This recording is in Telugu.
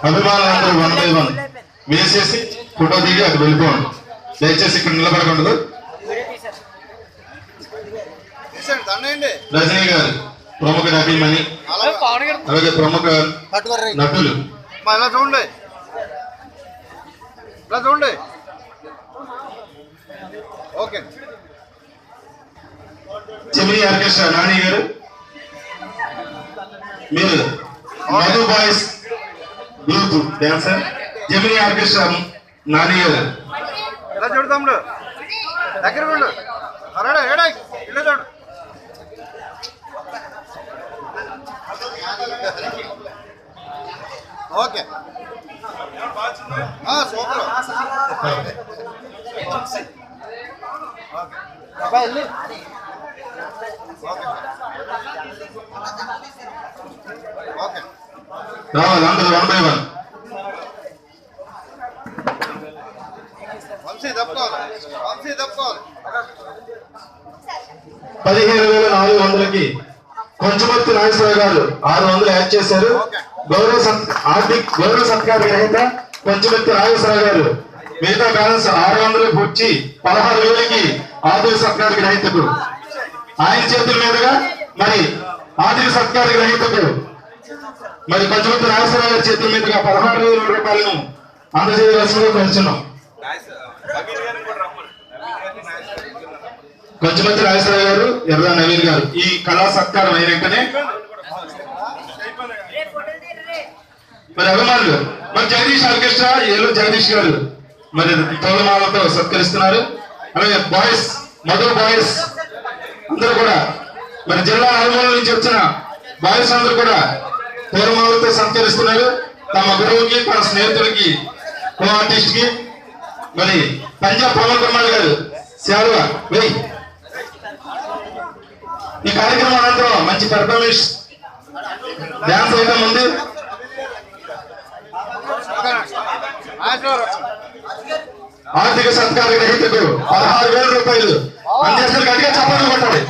అభిమానులందరూ 1 by 1 వేసేసి ఫోటో దిగి అక్కడ వెళ్ళిపోండి. దయచేసి ఇక్కడ నిలబడకూడదు. రజనీ గారు ప్రముఖ నటీమణి, అలాగే ప్రముఖ నటులు. చూడండి ఓకే. జమినీ ఆర్కెస్ట్రా నాని గారు, మీరు మధు బాయ్స్ గ్రూప్ డాన్సర్. జమినీ ఆర్కెస్ట్రా నాని గారు. ఎలా చూడతాం దగ్గర చూడు ఇలా చూడు. Okay super. రావాలి అందరూ 1 by 1. వంశీ తప్పుకోవాలి. 15,400కి కొంచెమర్తి నాగేశ్వరరావు గారు 600 యాడ్ చేశారు. గౌరవ సత్కార గ్రహీత కొంచెమర్తి నాగేశ్వరరావు గారు. మిగతా బ్యాలెన్స్ 600 పూర్చి 16,000కి ఆర్థిక సత్కార గ్రహీతకు ఆయన చేతుల మీదుగా మరి ఆర్థిక సత్కార గ్రహీతకు మరి కొంచెమర్తి నాగేశ్వరరావు గారి చేతుల మీదుగా 16,000 రూపాయలను అందజేయవలసిందిగా కోరుచున్నాం. కొంచెమంది నాగేశ్వరరావు గారు, ఎర్ర నవీన్ గారు ఈ కళా సత్కారం అయినాకనే మరి అభిమానులు మరి జగదీష్ ఆర్కెస్ట్రా ఏలూరు జగదీష్ గారు మరి తోలమాలతో సత్కరిస్తున్నారు. అలాగే బాయ్స్ మధు బాయ్స్ అందరూ కూడా మరి జిల్లా నలుమూల నుంచి వచ్చిన బాయ్స్ అందరూ కూడా తోలమాలతో సత్కరిస్తున్నారు. తమ గురువుకి, తమ స్నేహితులకి, కో ఆర్టిస్ట్ కి. మరి పంజాబ్ పవన్ కుమార్ గారు శాలువ వెయ్యి. ఈ కార్యక్రమం అనంతరం మంచి పెర్ఫార్మెన్స్ డాన్స్ ఐటమ్ ఉంది. ఆర్థిక సత్కార గ్రహీతకు 16,000 రూపాయలు అందజేస్తారు. గట్టిగా చప్పట్లు కొట్టాలి.